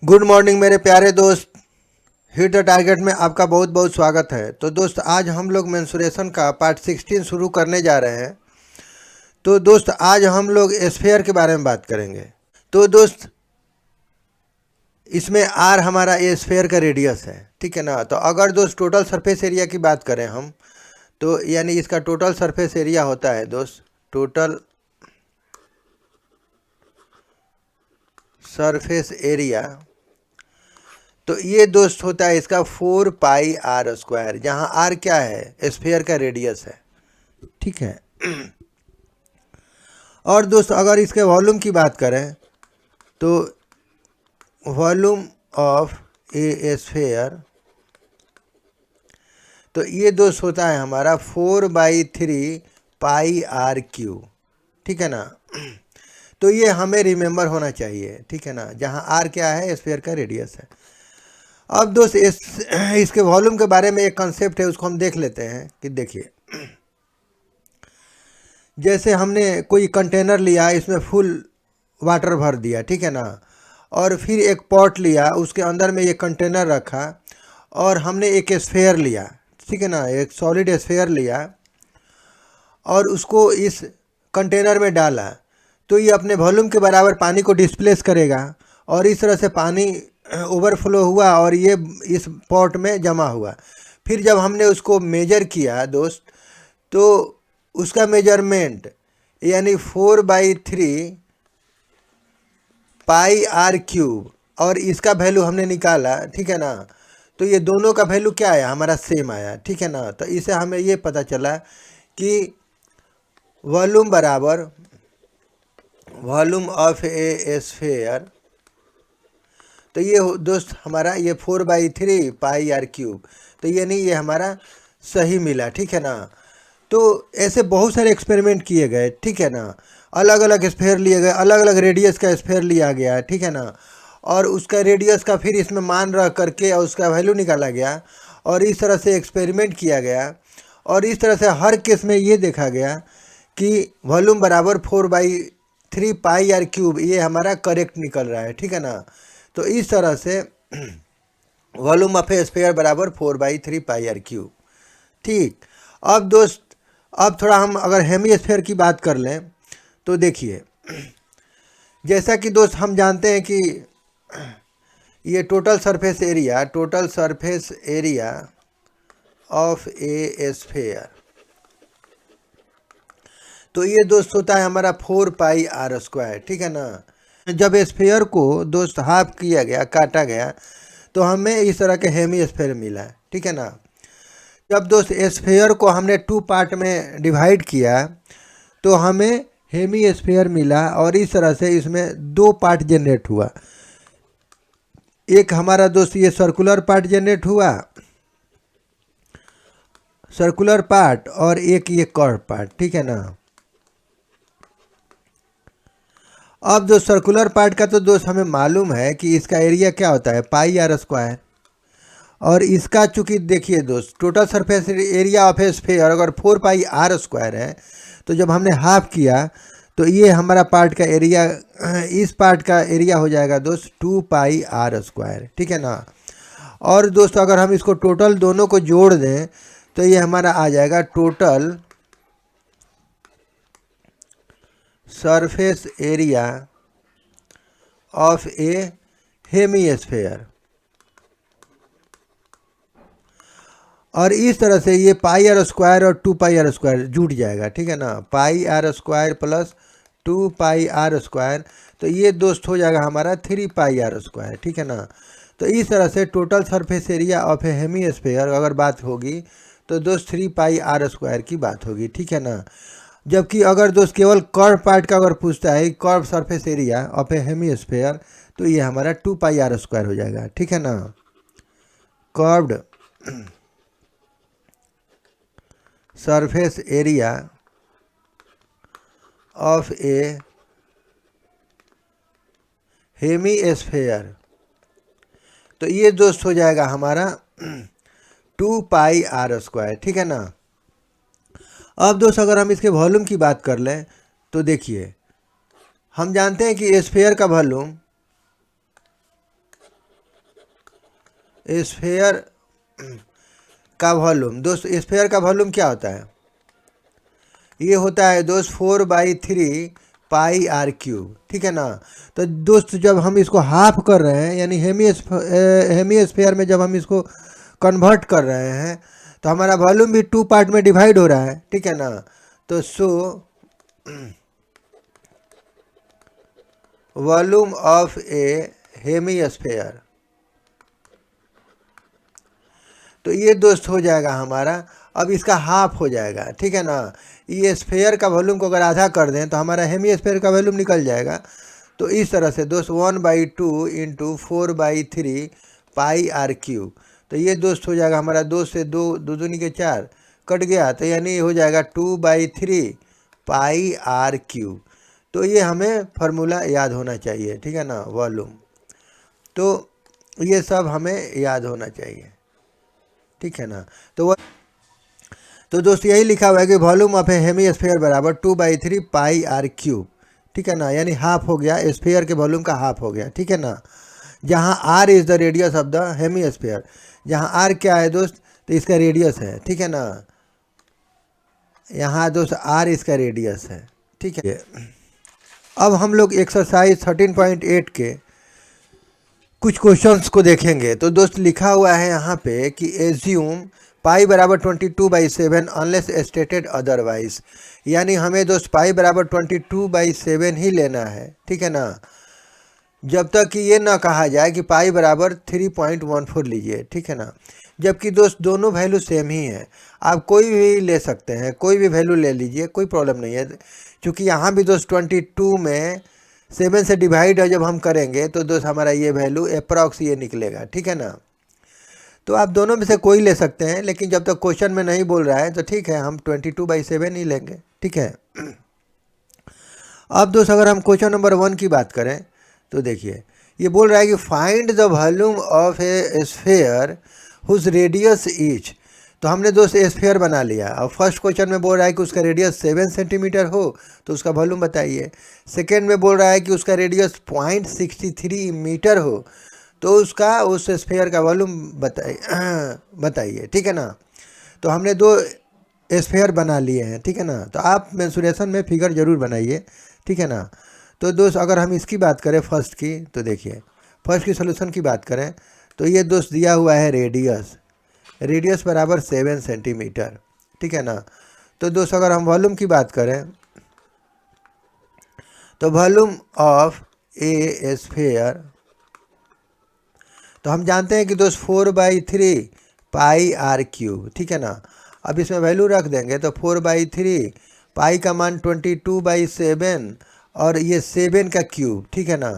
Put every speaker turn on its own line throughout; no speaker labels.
Good morning मेरे प्यारे दोस्त। हिट द टारगेट में आपका बहुत बहुत स्वागत है। तो दोस्त आज हम लोग मेंसुरेशन का पार्ट 16 शुरू करने जा रहे हैं। तो दोस्त आज हम लोग एस्फेयर के बारे में बात करेंगे। तो दोस्त इसमें आर हमारा एस्फेयर का रेडियस है, ठीक है ना। तो अगर दोस्त टोटल सरफेस एरिया की बात करें हम, तो यानी इसका टोटल सरफेस एरिया होता है दोस्त, टोटल सरफेस एरिया। तो ये दोस्त होता है इसका 4πr², जहाँ आर क्या है, स्फेयर का रेडियस है, ठीक है। और दोस्त अगर इसके वॉल्यूम की बात करें तो वॉल्यूम ऑफ ए स्फेयर, तो ये दोस्त होता है हमारा 4/3πr³, ठीक है ना। तो ये हमें रिमेंबर होना चाहिए, ठीक है ना, जहाँ आर क्या है, स्फेयर का रेडियस है। अब दोस्त इसके वॉल्यूम के बारे में एक कंसेप्ट है, उसको हम देख लेते हैं। कि देखिए, जैसे हमने कोई कंटेनर लिया, इसमें फुल वाटर भर दिया, ठीक है ना, और फिर एक पॉट लिया, उसके अंदर में ये कंटेनर रखा, और हमने एक स्फेयर लिया, ठीक है ना, एक सॉलिड स्फेयर लिया और उसको इस कंटेनर में डाला। तो ये अपने वॉल्यूम के बराबर पानी को डिस्प्लेस करेगा, और इस तरह से पानी ओवरफ्लो हुआ और ये इस पॉट में जमा हुआ। फिर जब हमने उसको मेजर किया दोस्त, तो उसका मेजरमेंट यानी 4/3πr³, और इसका वैल्यू हमने निकाला, ठीक है ना। तो ये दोनों का वैल्यू क्या आया, हमारा सेम आया, ठीक है ना। तो इसे हमें ये पता चला कि वॉल्यूम बराबर वॉल्यूम ऑफ ए स्फेयर, तो ये दोस्त हमारा ये 4/3πr³, तो ये नहीं, ये हमारा सही मिला, ठीक है ना। तो ऐसे बहुत सारे एक्सपेरिमेंट किए गए, ठीक है ना। अलग अलग स्फेयर लिए गए, अलग अलग रेडियस का स्फेयर लिया गया, ठीक है ना, और उसका रेडियस का फिर इसमें मान रख करके और उसका वैल्यू निकाला गया, और इस तरह से एक्सपेरिमेंट किया गया, और इस तरह से हर केस में ये देखा गया कि वॉल्यूम बराबर 4/3πr³, ये हमारा करेक्ट निकल रहा है, ठीक है ना। तो इस तरह से वॉल्यूम ऑफ ए स्फेयर बराबर 4/3πr³, ठीक। अब दोस्त अब थोड़ा हम अगर हेमी स्फेयर की बात कर लें, तो देखिए, जैसा कि दोस्त हम जानते हैं कि ये total surface area of a sphere, तो ये दोस्त होता है हमारा 4πr², ठीक है ना। जब स्फेयर को दोस्त हाफ किया गया, काटा गया, तो हमें इस तरह के हेमी स्फेयर मिला, ठीक है ना। जब दोस्त स्फेयर को हमने 2 पार्ट में डिवाइड किया, तो हमें हेमी स्फेयर मिला, और इस तरह से इसमें 2 पार्ट जनरेट हुआ। एक हमारा दोस्त ये सर्कुलर पार्ट जनरेट हुआ, सर्कुलर पार्ट, और एक ये कर्व पार्ट, ठीक है ना। अब जो सर्कुलर पार्ट का तो दोस्त हमें मालूम है कि इसका एरिया क्या होता है, πr², और इसका चूंकि देखिए दोस्त, total surface area of a sphere अगर 4πr² है, तो जब हमने हाफ किया, तो ये हमारा पार्ट का एरिया, इस पार्ट का एरिया हो जाएगा दोस्त 2πr², ठीक है ना। और दोस्त अगर हम इसको टोटल दोनों को जोड़ दें, तो ये हमारा आ जाएगा total surface area of a hemisphere. और इस तरह से ये πr² और 2πr² जुट जाएगा, ठीक है ना, πr² प्लस 2πr², तो ये दोस्त हो जाएगा हमारा 3πr², ठीक है ना। तो इस तरह से total surface area of a hemisphere अगर बात होगी, तो दोस्त 3πr² की बात होगी, ठीक है ना। जबकि अगर दोस्त केवल कर्व पार्ट का अगर पूछता है, curve surface area of a hemisphere, तो ये हमारा 2πr² हो जाएगा, ठीक है ना। Curved surface area of a hemisphere, तो ये दोस्त हो जाएगा हमारा 2πr², ठीक है ना। अब दोस्त अगर हम इसके वॉल्यूम की बात कर लें, तो देखिए, हम जानते हैं कि स्फेयर का वॉल्यूम स्फेयर का वॉल्यूम, दोस्त स्फेयर का वॉल्यूम क्या होता है? ये होता है दोस्त 4/3 पाई आर क्यूब, ठीक है ना। तो दोस्त जब हम इसको हाफ कर रहे हैं, यानी हेमी स्फेयर में जब हम इसको कन्वर्ट कर रहे हैं, तो हमारा वॉल्यूम भी 2 पार्ट में डिवाइड हो रहा है, ठीक है ना। तो volume of a hemisphere, तो ये दोस्त हो जाएगा हमारा, अब इसका हाफ हो जाएगा, ठीक है ना। ये स्फेयर का वॉल्यूम को अगर आधा कर दें तो हमारा हेमी स्फेयर का वॉल्यूम निकल जाएगा। तो इस तरह से दोस्त 1/2 इंटू 4/3 पाई आर क्यूब, तो ये दोस्त हो जाएगा हमारा 2 से 2, 2 दूनी के 4 कट गया, तो यानी हो जाएगा 2/3 पाई आर क्यूब। तो ये हमें फार्मूला याद होना चाहिए, ठीक है ना, वॉल्यूम। तो ये सब हमें याद होना चाहिए, ठीक है ना। तो दोस्त यही लिखा हुआ है कि volume of a hemisphere बराबर 2/3 पाई आर क्यूब, ठीक है ना। यानी हाफ हो गया, स्फेयर के वॉल्यूम का हाफ हो गया, ठीक है ना। जहाँ R is the radius of the hemisphere, जहाँ आर क्या है दोस्त, तो इसका रेडियस है, ठीक है ना। यहाँ दोस्त आर इसका रेडियस है, ठीक है। अब हम लोग एक्सरसाइज 13.8 के कुछ क्वेश्चंस को देखेंगे। तो दोस्त लिखा हुआ है यहाँ पे कि एज्यूम पाई बराबर 22/7 अनलेस स्टेटेड अदरवाइज, यानी हमें दोस्त पाई बराबर 22/7 ही लेना है, ठीक है ना, जब तक कि ये ना कहा जाए कि पाई बराबर 3.14 लीजिए, ठीक है ना। जबकि दोस्त दोनों वैल्यू सेम ही है, आप कोई भी ले सकते हैं, कोई भी वैल्यू ले लीजिए, कोई प्रॉब्लम नहीं है। क्योंकि यहाँ भी दोस्त 22 में 7 से डिवाइड जब हम करेंगे तो दोस्त हमारा ये वैल्यू अप्रॉक्स ये निकलेगा, ठीक है ना। तो आप दोनों में से कोई ले सकते हैं, लेकिन जब तक क्वेश्चन में नहीं बोल रहा है तो ठीक है, हम 22/7 ही लेंगे, ठीक है। अब दोस्त अगर हम क्वेश्चन नंबर 1 की बात करें तो देखिए, ये बोल रहा है कि find the volume of a sphere whose radius is. तो हमने दोस्त स्फेयर बना लिया, और फर्स्ट क्वेश्चन में बोल रहा है कि उसका रेडियस 7 सेंटीमीटर हो, तो उसका वॉल्यूम बताइए। सेकेंड में बोल रहा है कि उसका रेडियस 0.63 मीटर हो, तो उसका उस स्फेयर का वॉल्यूम बताइए, ठीक है ना। तो हमने 2 स्फेयर बना लिए हैं, ठीक है ना। तो आप मेंसुरेशन में फिगर ज़रूर बनाइए, ठीक है ना। तो दोस्त अगर हम इसकी बात करें फर्स्ट की, तो देखिए फर्स्ट की सोल्यूशन की बात करें तो ये दोस्त दिया हुआ है रेडियस बराबर 7 सेंटीमीटर, ठीक है ना। तो दोस्त अगर हम वॉल्यूम की बात करें तो वॉल्यूम ऑफ ए स्फेयर, तो हम जानते हैं कि दोस्त 4/3 पाई आर क्यूब, ठीक है ना। अब इसमें वैल्यू रख देंगे तो 4/3 पाई का मान 22/7 और ये 7 का क्यूब, ठीक है ना।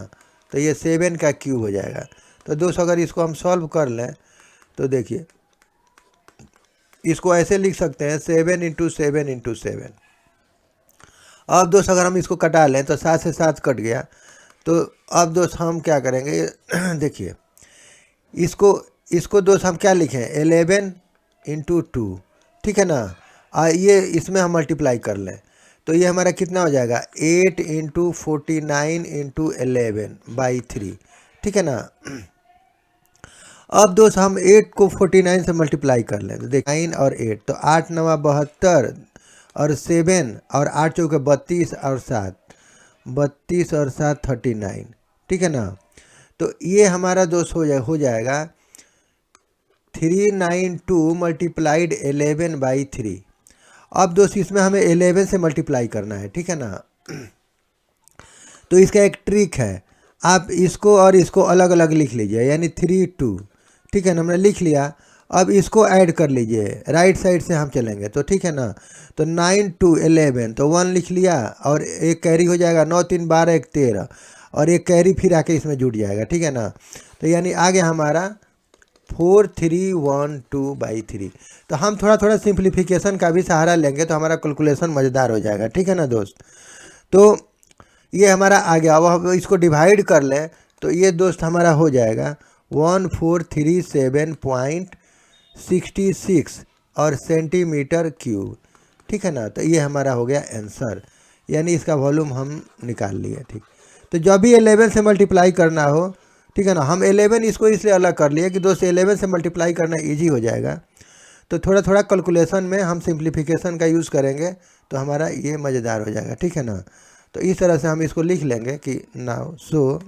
तो ये 7 का क्यूब हो जाएगा। तो दोस्त अगर इसको हम सॉल्व कर लें तो देखिए, इसको ऐसे लिख सकते हैं 7 × 7 × 7। अब दोस्त अगर हम इसको कटा लें तो 7 से 7 कट गया। तो अब दोस्त हम क्या करेंगे देखिए, इसको दोस्त हम क्या लिखें, 11 × 2, ठीक है ना। ये इसमें हम मल्टीप्लाई कर लें तो ये हमारा कितना हो जाएगा, 8 × 49 × 11/3, ठीक है ना। अब दोस्त हम 8 को 49 से मल्टीप्लाई कर लें तो देख 9 और 8, तो 8 × 9 = 72 और 7 और 8 × 4 = 32 और 7 32 और 7 39, ठीक है ना। तो ये हमारा दोस्त हो जाएगा 392 × 11/3। अब दोस्त इसमें हमें 11 से मल्टीप्लाई करना है, ठीक है ना। तो इसका एक ट्रिक है, आप इसको और इसको अलग अलग लिख लीजिए, यानी 3 2, ठीक है ना, हमने लिख लिया। अब इसको ऐड कर लीजिए, राइट साइड से हम चलेंगे तो ठीक है ना। तो 9 2 11, तो 1 लिख लिया और एक कैरी हो जाएगा, 9 3 12 1 13, और एक कैरी फिर आके इसमें जुड़ जाएगा, ठीक है ना। तो यानी आगे हमारा 4312/3। तो हम थोड़ा थोड़ा सिंप्लीफिकेशन का भी सहारा लेंगे तो हमारा कैलकुलेशन मज़ेदार हो जाएगा, ठीक है ना दोस्त। तो ये हमारा आ गया। अब हम इसको डिवाइड कर लें तो ये दोस्त हमारा हो जाएगा 1437.66 और सेंटीमीटर क्यूब, ठीक है ना। तो ये हमारा हो गया आंसर, यानी इसका वॉल्यूम हम निकाल लिए, ठीक। तो जब भी 11 से मल्टीप्लाई करना हो ठीक है ना। हम 11 इसको इसलिए अलग कर लिए कि दोस्त 11 से मल्टीप्लाई करना इजी हो जाएगा, तो थोड़ा थोड़ा कैलकुलेशन में हम सिंप्लीफिकेशन का यूज़ करेंगे तो हमारा ये मज़ेदार हो जाएगा, ठीक है ना। तो इस तरह से हम इसको लिख लेंगे कि now so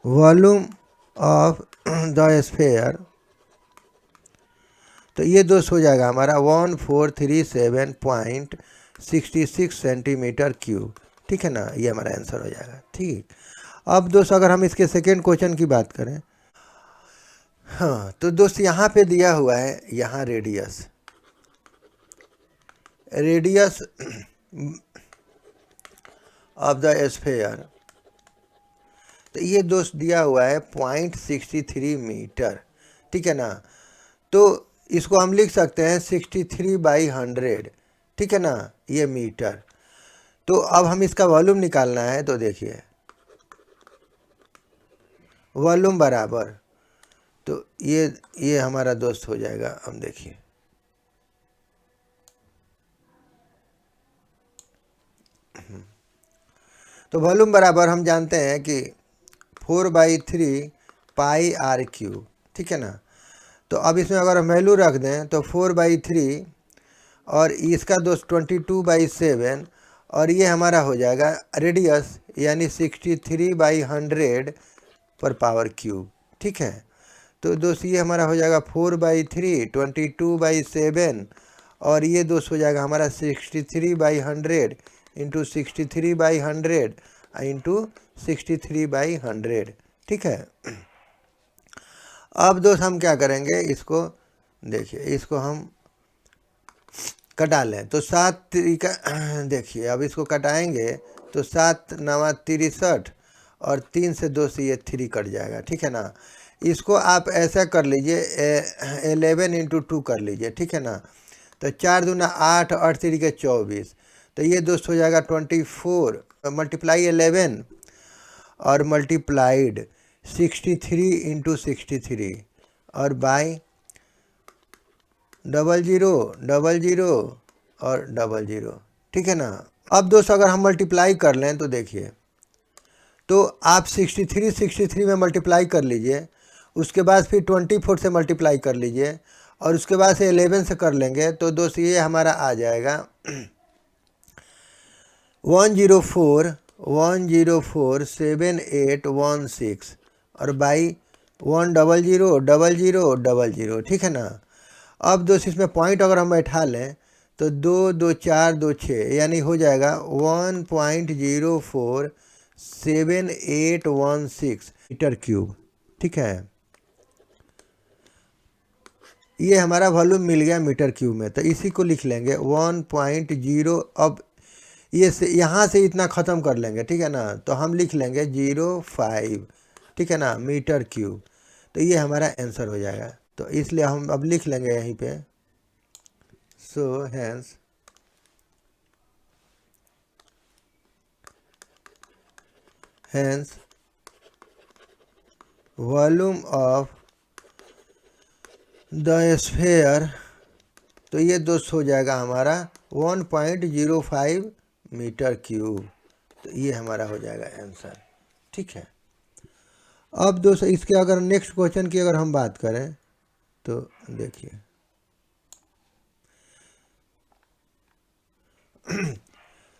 volume of the sphere, तो ये दोस्त हो जाएगा हमारा 1437.66 सेंटीमीटर क्यूब, ठीक है ना। ये हमारा आंसर हो जाएगा, ठीक। अब दोस्त अगर हम इसके सेकेंड क्वेश्चन की बात करें, हाँ, तो दोस्त यहाँ पे दिया हुआ है, यहाँ रेडियस ऑफ द स्फेयर, तो ये दोस्त दिया हुआ है 0.63 मीटर, ठीक है ना। तो इसको हम लिख सकते हैं 63/100, ठीक है ना, ये मीटर। तो अब हम इसका वॉल्यूम निकालना है, तो देखिए वॉल्यूम बराबर, तो ये हमारा दोस्त हो जाएगा, हम देखिए तो वॉल्यूम बराबर हम जानते हैं कि 4/3 पाई आर क्यूब, ठीक है ना। तो अब इसमें अगर हम वैल्यू रख दें तो 4/3 और इसका दोस्त 22/7 और ये हमारा हो जाएगा रेडियस, यानी 63/100 पर पावर क्यूब, ठीक है। तो दोस्त ये हमारा हो जाएगा 4/3 22/7 और ये दोस्त हो जाएगा हमारा 63/100 इंटू 63/100 इंटू 63/100, ठीक है। अब दोस्त हम क्या करेंगे, इसको देखिए, इसको हम कटा लें तो 7 तरीका देखिए, अब इसको कटाएंगे तो 7 9 63 और 3 से 2 से ये 3 कट जाएगा, ठीक है ना। इसको आप ऐसा कर लीजिए 11 इंटू 2 कर लीजिए, ठीक है ना। तो 4 दूना 8 8 3 24, तो ये दोस्त हो जाएगा 24 मल्टीप्लाई 11 और मल्टीप्लाइड 63 इंटू 63 और बाई 0000 और 00, ठीक है ना। अब दोस्त अगर हम मल्टीप्लाई कर लें तो देखिए, तो आप 63 में मल्टीप्लाई कर लीजिए, उसके बाद फिर 24 से मल्टीप्लाई कर लीजिए और उसके बाद से 11 से कर लेंगे, तो दोस्त ये हमारा आ जाएगा 1047816 और बाई 1000000, ठीक है ना। अब दोस्त इसमें पॉइंट अगर हम बैठा लें तो 2 2 4 2 6, यानी हो जाएगा 1.047816 मीटर क्यूब, ठीक है। ये हमारा वॉल्यूम मिल गया मीटर क्यूब में, तो इसी को लिख लेंगे 1.0। अब ये से यहाँ से इतना ख़त्म कर लेंगे, ठीक है ना, तो हम लिख लेंगे 05, ठीक है ना, मीटर क्यूब। तो ये हमारा आंसर हो जाएगा, तो इसलिए हम अब लिख लेंगे यहीं पे, so hence volume of the sphere, तो ये दोस्त हो जाएगा हमारा 1.05 मीटर क्यूब, तो ये हमारा हो जाएगा आंसर, ठीक है। अब दोस्त इसके अगर नेक्स्ट क्वेश्चन की अगर हम बात करें तो देखिए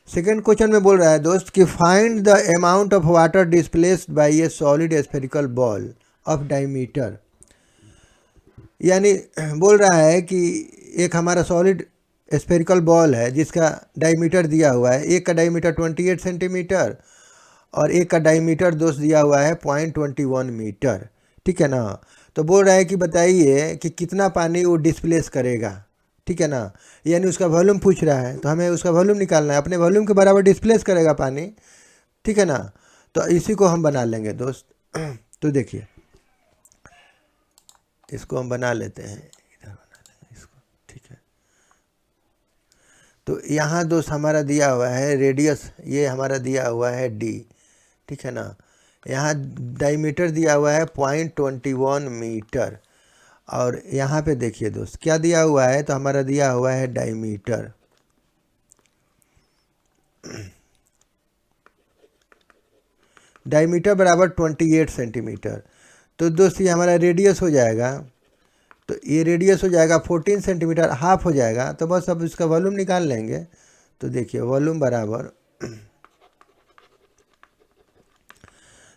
सेकेंड क्वेश्चन में बोल रहा है दोस्त कि find the amount of water displaced by A solid spherical ball of diameter, यानी बोल रहा है कि एक हमारा सॉलिड स्फेरिकल बॉल है जिसका डायमीटर दिया हुआ है, एक का डायमीटर 28 सेंटीमीटर और एक का डायमीटर दोस्त दिया हुआ है 0.21 मीटर, ठीक है ना। तो बोल रहा है कि बताइए कि कितना पानी वो डिस्प्लेस करेगा, ठीक है ना, यानी उसका वॉल्यूम पूछ रहा है, तो हमें उसका वॉल्यूम निकालना है, अपने वॉल्यूम के बराबर डिस्प्लेस करेगा पानी, ठीक है ना। तो इसी को हम बना लेंगे दोस्त तो देखिए इसको हम बना लेते हैं, इधर बना लेंगे इसको, ठीक है। तो यहाँ दोस्त हमारा दिया हुआ है रेडियस, ये हमारा दिया हुआ है d, ठीक है ना। यहाँ डायमीटर दिया हुआ है 0.21 मीटर और यहाँ पे देखिए दोस्त क्या दिया हुआ है, तो हमारा दिया हुआ है डायमीटर, डायमीटर बराबर 28 सेंटीमीटर। तो दोस्त ये हमारा रेडियस हो जाएगा, तो ये रेडियस हो जाएगा 14 सेंटीमीटर, हाफ हो जाएगा। तो बस अब इसका वॉल्यूम निकाल लेंगे। तो देखिए वॉल्यूम बराबर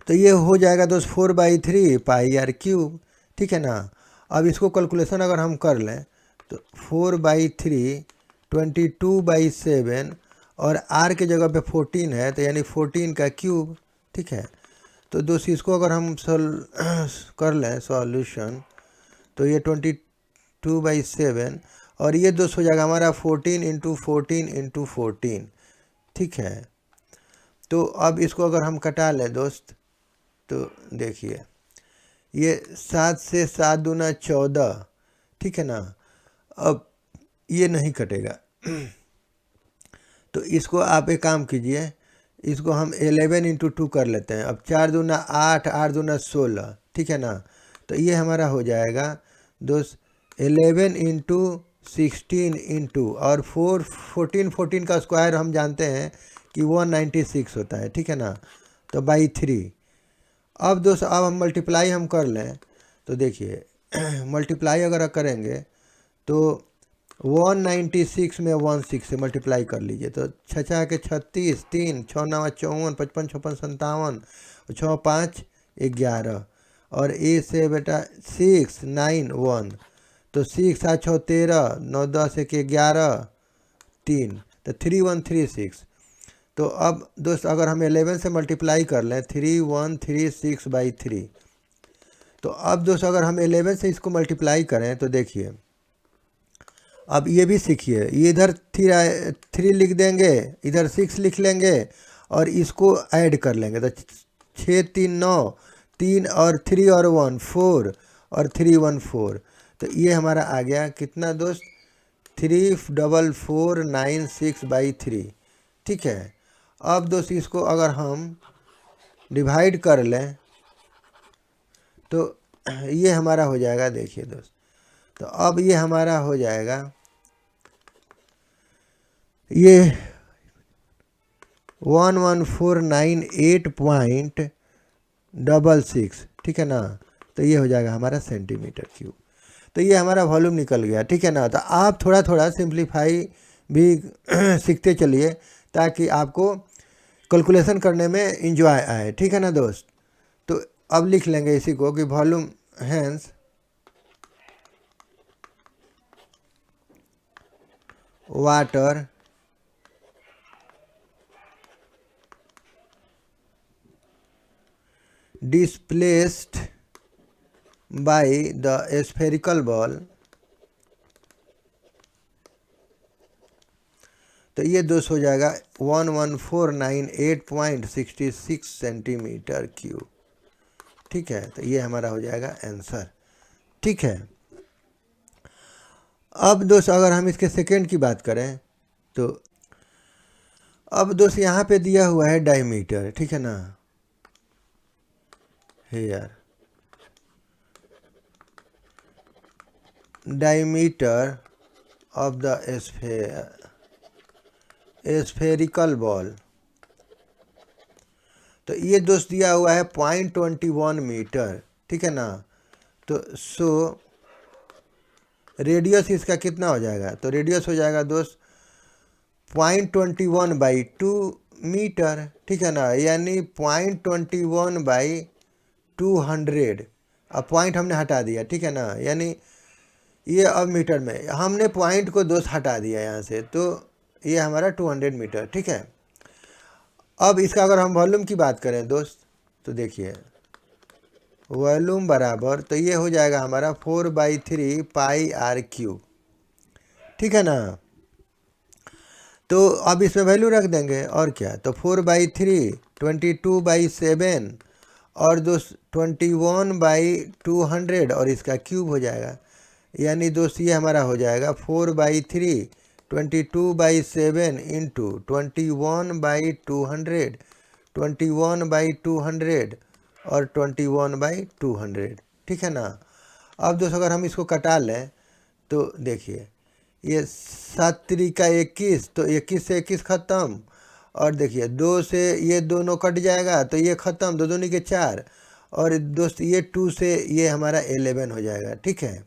तो ये हो जाएगा दोस्त 4/3 पाई आर क्यूब, ठीक है ना। अब इसको कैलकुलेशन अगर हम कर लें तो 4/3 22/7 और आर के जगह पे 14 है, तो यानी 14 का क्यूब, ठीक है। तो दोस्त इसको अगर हम कर लें सॉल्यूशन, तो ये 22/7 और ये दोस्त हो जाएगा हमारा 14 × 14 × 14, ठीक है। तो अब इसको अगर हम कटा लें दोस्त, तो देखिए ये 7 से 7 दूना 14, ठीक है ना। अब ये नहीं कटेगा तो इसको आप एक काम कीजिए, इसको हम 11 × 2 कर लेते हैं। अब 4 दूना 8, 8 दूना 16, ठीक है ना। तो ये हमारा हो जाएगा दोस्त 11 × 16 × और 14 का स्क्वायर हम जानते हैं कि 196 होता है, ठीक है ना। तो बाई 3। अब दोस्त अब हम मल्टीप्लाई हम कर लें, तो देखिए मल्टीप्लाई अगर करेंगे तो 196 में 16 से मल्टीप्लाई कर लीजिए, तो 6 के 36, 3 6 9 54, 55 56 57, 6 5 11 और ए से बेटा 6 9 1, तो 6 7 6 13, 9 10 1 11 3, तो 3136। तो अब दोस्त अगर हम 11 से मल्टीप्लाई कर लें 3136/3, तो अब दोस्त अगर हम 11 से इसको मल्टीप्लाई करें तो देखिए अब ये भी सीखिए, ये इधर 3 लिख देंगे, इधर 6 लिख लेंगे और इसको ऐड कर लेंगे। तो 6 3 9, 3 और 3 और 1 4 और 3 1 4, तो ये हमारा आ गया कितना दोस्त 34496/3, ठीक है। अब दोस्त इसको अगर हम डिवाइड कर लें तो ये हमारा हो जाएगा, देखिए दोस्त, तो अब ये हमारा हो जाएगा ये 11498.66, ठीक है ना। तो ये हो जाएगा हमारा सेंटीमीटर क्यूब। तो ये हमारा वॉल्यूम निकल गया, ठीक है ना। तो आप थोड़ा थोड़ा सिंप्लीफाई भी सीखते चलिए ताकि आपको कैलकुलेशन करने में इंजॉय आए, ठीक है ना दोस्त। तो अब लिख लेंगे इसी को कि volume hence water displaced by the spherical ball, तो ये दोस्त हो जाएगा 11498.66 सेंटीमीटर क्यूब, ठीक है। तो ये हमारा हो जाएगा आंसर, ठीक है। अब दोस्त अगर हम इसके सेकेंड की बात करें तो अब दोस्त यहाँ पे दिया हुआ है डायमीटर, ठीक है ना। Here diameter of the spherical ball, तो ये दोस्त दिया हुआ है 0.21 मीटर, ठीक है ना। तो सो रेडियस इसका कितना हो जाएगा, तो रेडियस हो जाएगा दोस्त 0.21/2 मीटर, ठीक है ना। यानी 0.21/200, अब पॉइंट हमने हटा दिया, ठीक है ना। यानी ये अब मीटर में हमने पॉइंट को दोस्त हटा दिया यहाँ से, तो ये हमारा 200 मीटर, ठीक है। अब इसका अगर हम वॉल्यूम की बात करें दोस्त, तो देखिए वॉल्यूम बराबर, तो ये हो जाएगा हमारा 4/3 पाई आर क्यूब, ठीक है ना। तो अब इसमें वैल्यू रख देंगे और क्या, तो 4/3 22/7 और दोस्त 21/200 और इसका क्यूब हो जाएगा। यानी दोस्त ये हमारा हो जाएगा 4/3 22/7 इंटू 21/200, 21/200 और 21/200, ठीक है ना। अब दोस्त अगर हम इसको कटा लें तो देखिए ये 7 × 21, तो 21 से 21 ख़त्म और देखिए 2 से ये दोनों कट जाएगा तो ये ख़त्म, 2 दूनी के 4, और दोस्त ये 2 से ये हमारा 11 हो जाएगा। ठीक है,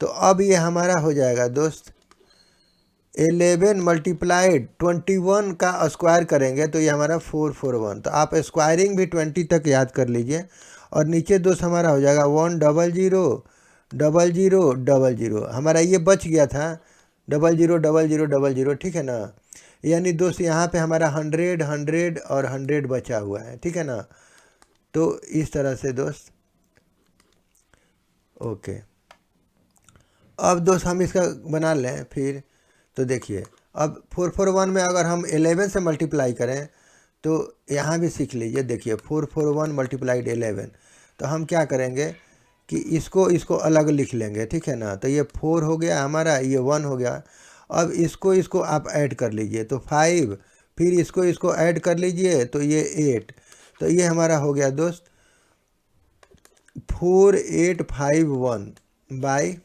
तो अब ये हमारा हो जाएगा दोस्त 11 मल्टीप्लाइड 21 का स्क्वायर करेंगे तो ये हमारा 441। तो आप स्क्वायरिंग भी 20 तक याद कर लीजिए। और नीचे दोस्त हमारा हो जाएगा 1000000, हमारा ये बच गया था 000000। ठीक है ना, यानी दोस्त यहाँ पे हमारा 100 100 और 100 बचा हुआ है। ठीक है ना, तो इस तरह से दोस्त ओके। अब दोस्त हम इसका बना लें फिर। तो देखिए अब 441 में अगर हम 11 से मल्टीप्लाई करें तो यहाँ भी सीख लीजिए। देखिए 441 मल्टीप्लाइड 11, तो हम क्या करेंगे कि इसको अलग लिख लेंगे। ठीक है ना, तो ये 4 हो गया हमारा, ये 1 हो गया। अब इसको आप ऐड कर लीजिए तो 5, फिर इसको ऐड कर लीजिए तो ये 8। तो ये हमारा हो गया दोस्त 4851 बाई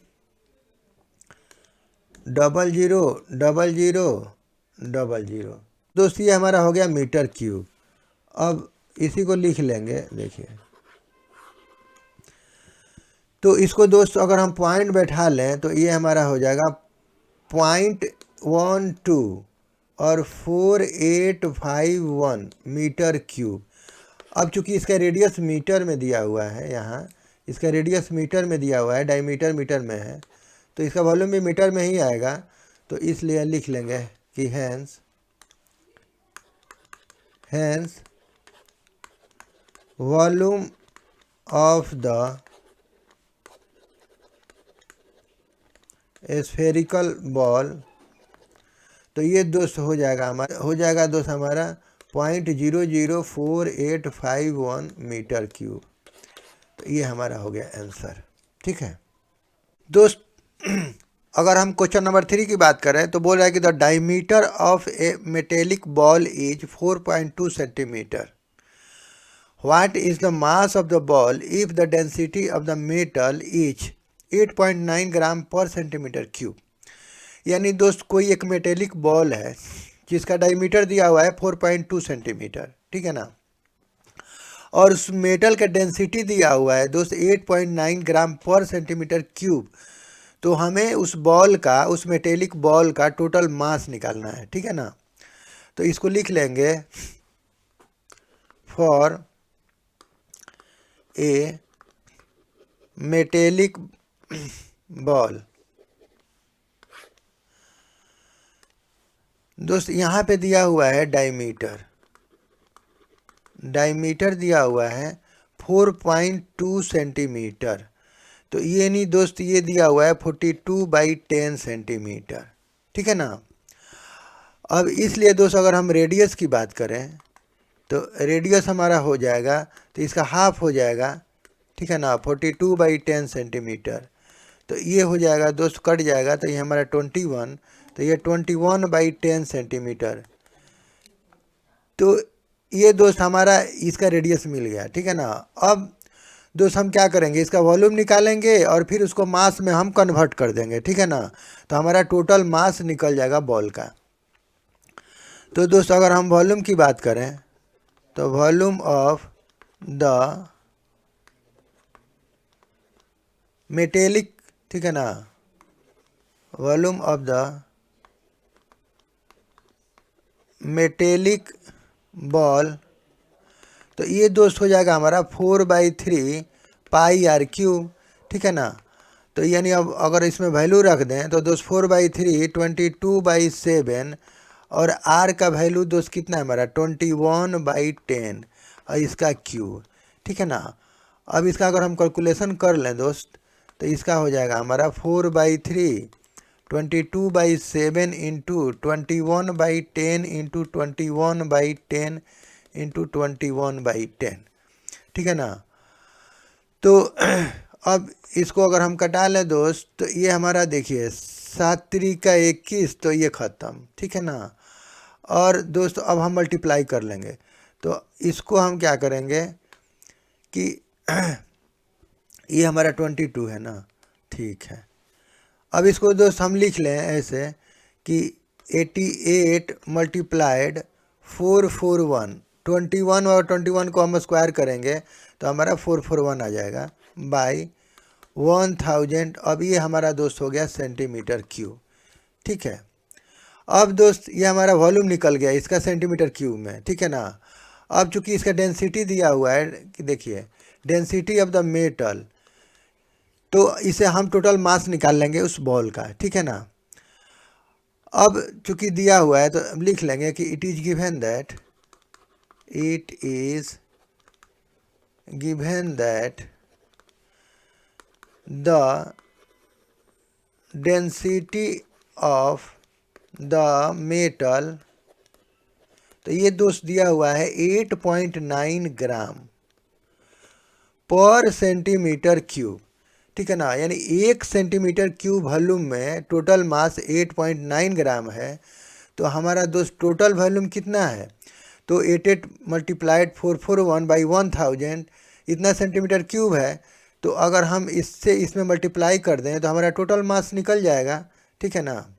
000000। दोस्त ये हमारा हो गया मीटर क्यूब। अब इसी को लिख लेंगे। देखिए तो इसको दोस्त अगर हम पॉइंट बैठा लें तो ये हमारा हो जाएगा 0.12 और 4851 मीटर क्यूब। अब चूंकि इसका रेडियस मीटर में दिया हुआ है, यहाँ इसका रेडियस मीटर में दिया हुआ है, डायमीटर मीटर में है, तो इसका वॉल्यूम भी मीटर में ही आएगा। तो इसलिए लिख लेंगे कि hence volume of the spherical ball. तो ये दोस्त हो जाएगा हमारा 0.004851 मीटर क्यूब। तो ये हमारा हो गया आंसर। ठीक है दोस्त, अगर हम क्वेश्चन नंबर 3 की बात करें तो बोल रहा है कि the diameter of A metallic ball is 4.2 centimetre. What is the mass of the ball if the density of the metal is 8.9 ग्राम पर सेंटीमीटर क्यूब। यानी दोस्त कोई एक मेटेलिक बॉल है जिसका डायमीटर दिया हुआ है 4.2 सेंटीमीटर। ठीक है ना, और उस मेटल का डेंसिटी दिया हुआ है दोस्त 8.9 ग्राम पर सेंटीमीटर क्यूब। तो हमें उस मेटेलिक बॉल का टोटल मास निकालना है। ठीक है ना, तो इसको लिख लेंगे फॉर ए मेटेलिक बॉल। दोस्त यहाँ पे दिया हुआ है डायमीटर दिया हुआ है 4.2 सेंटीमीटर। तो ये नहीं दोस्त, ये दिया हुआ है 42/10 सेंटीमीटर। ठीक है ना, अब इसलिए दोस्त अगर हम रेडियस की बात करें तो रेडियस हमारा हो जाएगा, तो इसका हाफ हो जाएगा। ठीक है ना, 42/10 सेंटीमीटर। तो ये हो जाएगा दोस्त, कट जाएगा तो ये हमारा 21, तो ये 21/10 सेंटीमीटर। तो ये दोस्त हमारा इसका रेडियस मिल गया। ठीक है ना, अब दोस्त हम क्या करेंगे, इसका वॉल्यूम निकालेंगे और फिर उसको मास में हम कन्वर्ट कर देंगे। ठीक है ना, तो हमारा टोटल मास निकल जाएगा बॉल का। तो दोस्त अगर हम वॉल्यूम की बात करें तो वॉल्यूम ऑफ द मेटेलिक, ठीक है ना, volume of the metallic ball, तो ये दोस्त हो जाएगा हमारा 4/3 पाई आर क्यूब। ठीक है ना, तो यानी अब अगर इसमें वैल्यू रख दें तो दोस्त 4/3 22/7, और आर का वैल्यू दोस्त कितना है हमारा 21/10, और इसका क्यूब। ठीक है ना, अब इसका अगर हम कैलकुलेशन कर लें दोस्त तो इसका हो जाएगा हमारा 4/3 22/7 इंटू 21/10 इंटू 21/10 इंटू 21/10। ठीक है ना, तो अब इसको अगर हम कटा लें दोस्त तो ये हमारा देखिए 7×21, तो ये ख़त्म। ठीक है ना, और दोस्त अब हम मल्टीप्लाई कर लेंगे तो इसको हम क्या करेंगे कि ये हमारा 22 है ना। ठीक है, अब इसको दोस्त हम लिख लें ऐसे कि 88 मल्टीप्लाइड 441, 21 और 21 को हम स्क्वायर करेंगे तो हमारा 441 आ जाएगा बाई 1000। अब ये हमारा दोस्त हो गया सेंटीमीटर क्यूब। ठीक है, अब दोस्त ये हमारा वॉल्यूम निकल गया इसका सेंटीमीटर क्यूब में। ठीक है ना। अब चूंकि इसका डेंसिटी दिया हुआ है कि देखिए डेंसिटी ऑफ द मेटल, तो इसे हम टोटल मास निकाल लेंगे उस बॉल का। ठीक है ना। अब चूंकि दिया हुआ है तो अब लिख लेंगे कि it is given that the density of the metal, तो ये दोस्त दिया हुआ है 8.9 ग्राम पर सेंटीमीटर क्यूब। ठीक है ना। यानी 1 सेंटीमीटर क्यूब वॉल्यूम में टोटल मास 8.9 ग्राम है। तो हमारा दोस्त टोटल वॉल्यूम कितना है, तो 88 मल्टीप्लाइड 441 बाई 1000 इतना सेंटीमीटर क्यूब है। तो अगर हम इससे इसमें मल्टीप्लाई कर दें तो हमारा टोटल मास निकल जाएगा। ठीक है ना।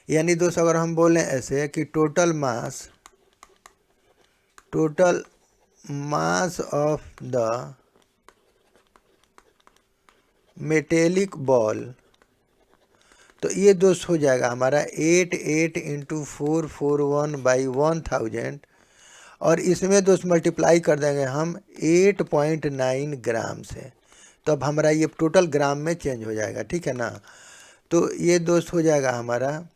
यानी दोस्त अगर हम बोलें ऐसे कि total mass of the metallic ball, तो ये दोस्त हो जाएगा हमारा 88 इंटू 441 बाई 1000 और इसमें दोस्त मल्टीप्लाई कर देंगे हम 8.9 ग्राम से, तो अब हमारा ये टोटल ग्राम में चेंज हो जाएगा। ठीक है ना। तो ये दोस्त हो जाएगा हमारा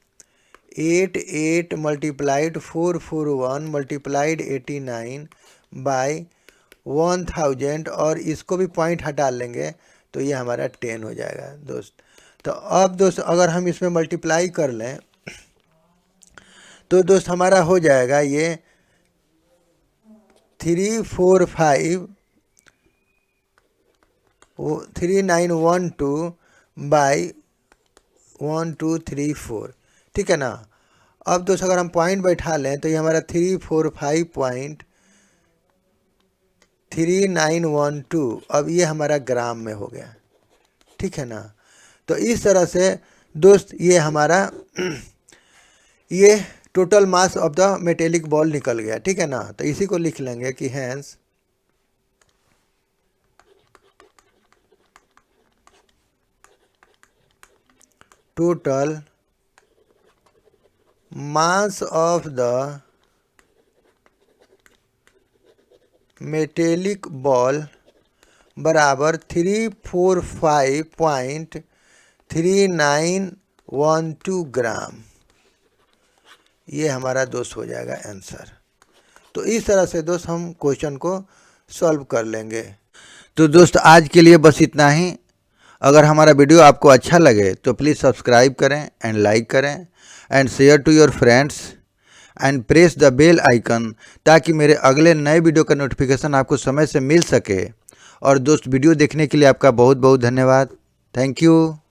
88 मल्टीप्लाइड 441 मल्टीप्लाइड 89 बाई 1000 और इसको भी पॉइंट हटा लेंगे तो ये हमारा 10 हो जाएगा दोस्त। तो अब दोस्त अगर हम इसमें मल्टीप्लाई कर लें तो दोस्त हमारा हो जाएगा ये 3912 बाई 1234। ठीक है ना। अब दोस्त अगर हम पॉइंट बैठा लें तो ये हमारा 345.3912 अब ये हमारा ग्राम में हो गया। ठीक है ना। तो इस तरह से दोस्त ये हमारा ये total mass of the metallic ball निकल गया। ठीक है ना। तो इसी को लिख लेंगे कि hence total mass of the metallic ball बराबर 345.3912 ग्राम। ये हमारा दोस्त हो जाएगा आंसर। तो इस तरह से दोस्त हम क्वेश्चन को सॉल्व कर लेंगे। तो दोस्त आज के लिए बस इतना ही। अगर हमारा वीडियो आपको अच्छा लगे तो प्लीज़ सब्सक्राइब करें एंड लाइक करें and share to your friends and press the bell icon ताकि मेरे अगले नए वीडियो का नोटिफिकेशन आपको समय से मिल सके। और दोस्त वीडियो देखने के लिए आपका बहुत बहुत धन्यवाद। Thank you.